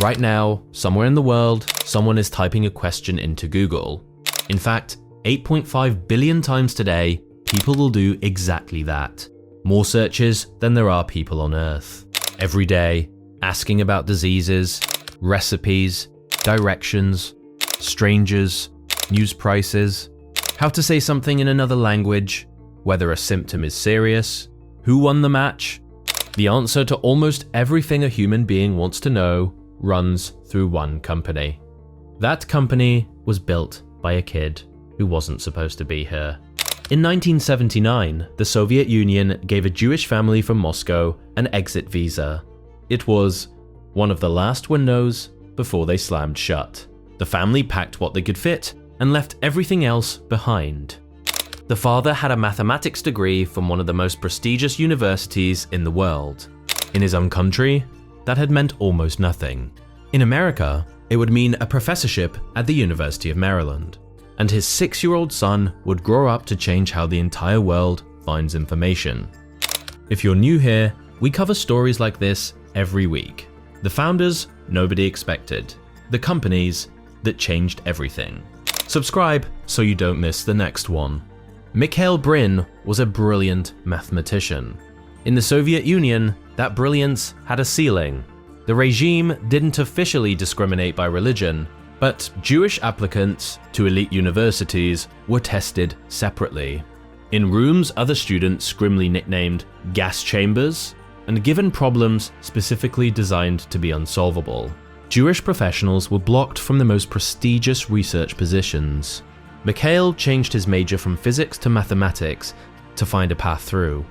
Right now, somewhere in the world, someone is typing a question into Google. In fact, 8.5 billion times today, people will do exactly that. More searches than there are people on Earth. Every day, asking about diseases, recipes, directions, strangers, news prices, how to say something in another language, whether a symptom is serious, who won the match. The answer to almost everything a human being wants to know runs through one company. That company was built by a kid who wasn't supposed to be here. In 1979, the Soviet Union gave a Jewish family from Moscow an exit visa. It was one of the last windows before they slammed shut. The family packed what they could fit and left everything else behind. The father had a mathematics degree from one of the most prestigious universities in the world. In his own country, that had meant almost nothing. In America, it would mean a professorship at the University of Maryland. And his 6-year-old son would grow up to change how the entire world finds information. If you're new here, we cover stories like this every week. The founders nobody expected. The companies that changed everything. Subscribe so you don't miss the next one. Sergey Brin was a brilliant mathematician. In the Soviet Union, that brilliance had a ceiling. The regime didn't officially discriminate by religion, but Jewish applicants to elite universities were tested separately. In rooms other students grimly nicknamed gas chambers, and given problems specifically designed to be unsolvable. Jewish professionals were blocked from the most prestigious research positions. Mikhail changed his major from physics to mathematics to find a path through.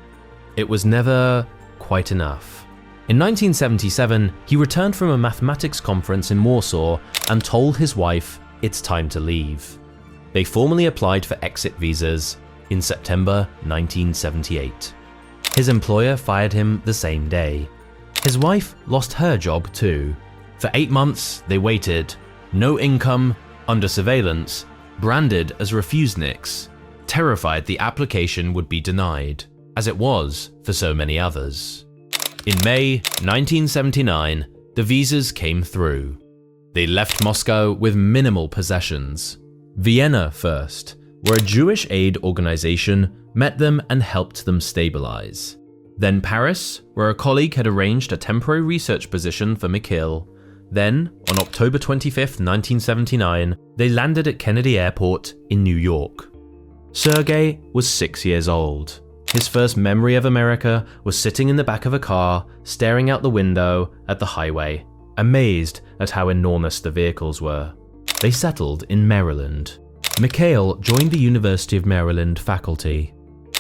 It was never quite enough. In 1977, he returned from a mathematics conference in Warsaw and told his wife it's time to leave. They formally applied for exit visas in September 1978. His employer fired him the same day. His wife lost her job too. For 8 months, they waited. No income, under surveillance, branded as refuseniks, terrified the application would be denied, as it was for so many others. In May 1979, the visas came through. They left Moscow with minimal possessions. Vienna first, where a Jewish aid organization met them and helped them stabilize. Then Paris, where a colleague had arranged a temporary research position for Mikhail. Then, on October 25, 1979, they landed at Kennedy Airport in New York. Sergey was 6 years old. His first memory of America was sitting in the back of a car, staring out the window at the highway, amazed at how enormous the vehicles were. They settled in Maryland. Mikhail joined the University of Maryland faculty.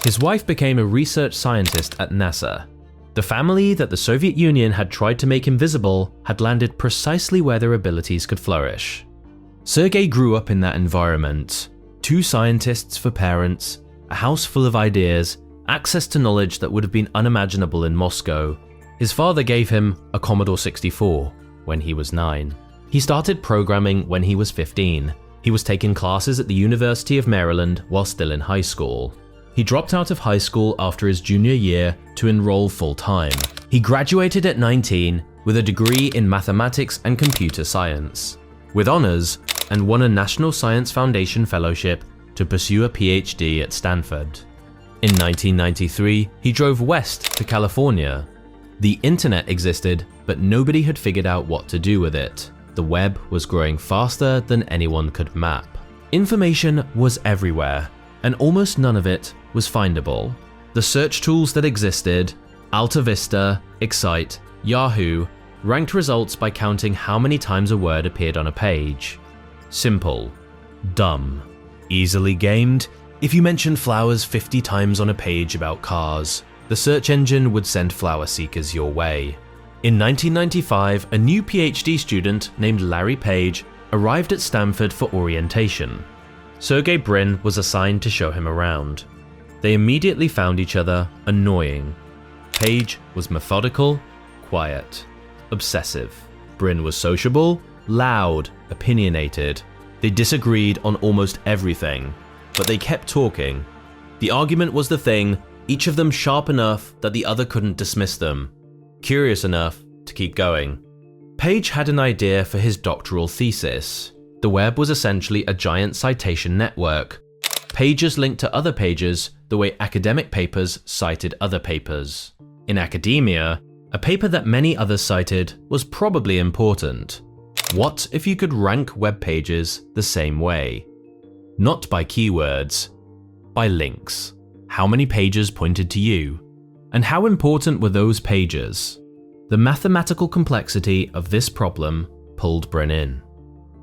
His wife became a research scientist at NASA. The family that the Soviet Union had tried to make invisible had landed precisely where their abilities could flourish. Sergey grew up in that environment. 2 scientists for parents, a house full of ideas, access to knowledge that would have been unimaginable in Moscow. His father gave him a Commodore 64 when he was 9. He started programming when he was 15. He was taking classes at the University of Maryland while still in high school. He dropped out of high school after his junior year to enroll full-time. He graduated at 19 with a degree in mathematics and computer science, with honors, and won a National Science Foundation fellowship to pursue a PhD at Stanford. In 1993, he drove west to California. The internet existed, but nobody had figured out what to do with it. The web was growing faster than anyone could map. Information was everywhere, and almost none of it was findable. The search tools that existed, Alta Vista, Excite, Yahoo, ranked results by counting how many times a word appeared on a page. Simple. Dumb. Easily gamed. If you mentioned flowers 50 times on a page about cars, the search engine would send flower seekers your way. In 1995, a new PhD student named Larry Page arrived at Stanford for orientation. Sergey Brin was assigned to show him around. They immediately found each other annoying. Page was methodical, quiet, obsessive. Brin was sociable, loud, opinionated. They disagreed on almost everything, but they kept talking. The argument was the thing, each of them sharp enough that the other couldn't dismiss them, curious enough to keep going. Page had an idea for his doctoral thesis. The web was essentially a giant citation network. Pages linked to other pages the way academic papers cited other papers. In academia, a paper that many others cited was probably important. What if you could rank web pages the same way? Not by keywords, by links. How many pages pointed to you? And how important were those pages? The mathematical complexity of this problem pulled Brin in.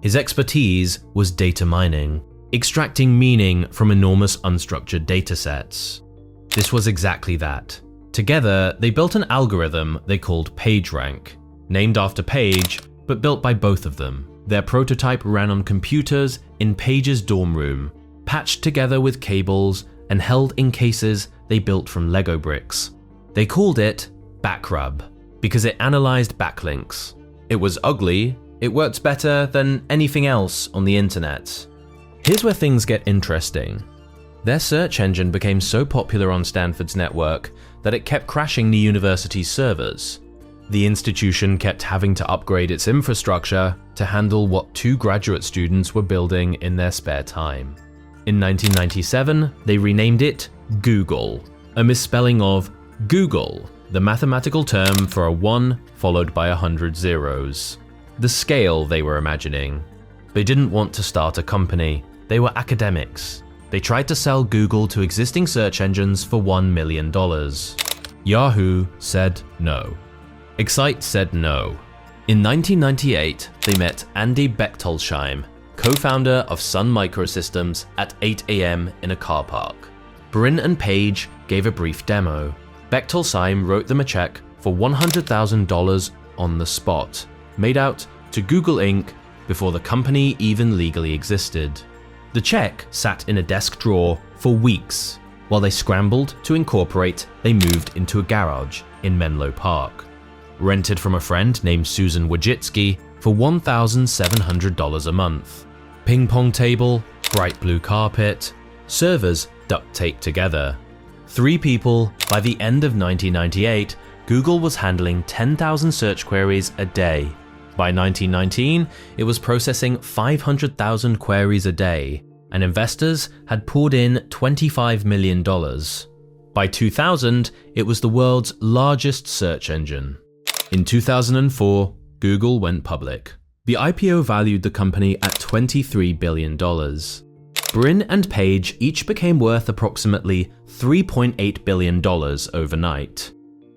His expertise was data mining, extracting meaning from enormous unstructured datasets. This was exactly that. Together, they built an algorithm they called PageRank, named after Page, but built by both of them. Their prototype ran on computers in Page's dorm room, patched together with cables and held in cases they built from Lego bricks. They called it Backrub because it analyzed backlinks. It was ugly, it worked better than anything else on the internet. Here's where things get interesting. Their search engine became so popular on Stanford's network that it kept crashing the university's servers. The institution kept having to upgrade its infrastructure to handle what 2 graduate students were building in their spare time. In 1997, they renamed it Google, a misspelling of Google, the mathematical term for a 1 followed by 100 zeros. The scale they were imagining. They didn't want to start a company. They were academics. They tried to sell Google to existing search engines for $1 million. Yahoo said no. Excite said no. In 1998, they met Andy Bechtolsheim, co-founder of Sun Microsystems, at 8 a.m. in a car park. Brin and Page gave a brief demo. Bechtolsheim wrote them a check for $100,000 on the spot, made out to Google Inc. before the company even legally existed. The check sat in a desk drawer for weeks. While they scrambled to incorporate, they moved into a garage in Menlo Park. Rented from a friend named Susan Wojcicki for $1,700 a month. Ping pong table, bright blue carpet, servers duct taped together. 3 people. By the end of 1998, Google was handling 10,000 search queries a day. By 1919, it was processing 500,000 queries a day, and investors had poured in $25 million. By 2000, it was the world's largest search engine. In 2004, Google went public. The IPO valued the company at $23 billion. Brin and Page each became worth approximately $3.8 billion overnight,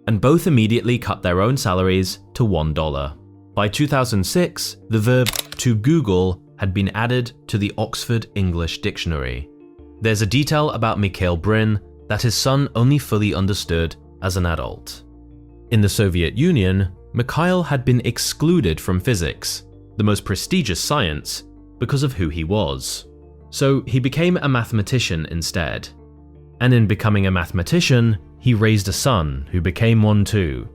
and both immediately cut their own salaries to $1. By 2006, the verb to Google had been added to the Oxford English Dictionary. There's a detail about Mikhail Brin that his son only fully understood as an adult. In the Soviet Union, Mikhail had been excluded from physics, the most prestigious science, because of who he was. So he became a mathematician instead. And in becoming a mathematician, he raised a son who became one too.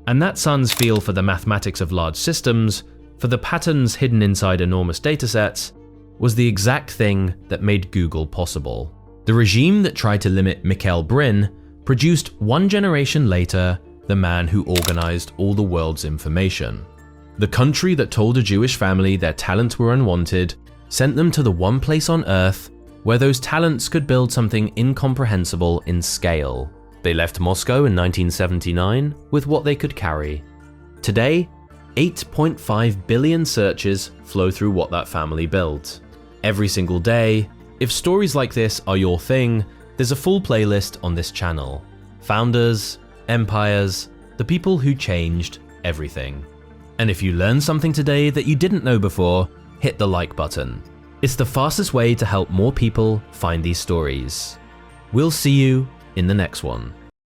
And that son's feel for the mathematics of large systems, for the patterns hidden inside enormous datasets, was the exact thing that made Google possible. The regime that tried to limit Mikhail Brin produced 1 generation later the man who organized all the world's information. The country that told a Jewish family their talents were unwanted sent them to the one place on Earth where those talents could build something incomprehensible in scale. They left Moscow in 1979 with what they could carry. Today, 8.5 billion searches flow through what that family built. Every single day. If stories like this are your thing, there's a full playlist on this channel. Founders, empires, the people who changed everything. And if you learned something today that you didn't know before, hit the like button. It's the fastest way to help more people find these stories. We'll see you in the next one.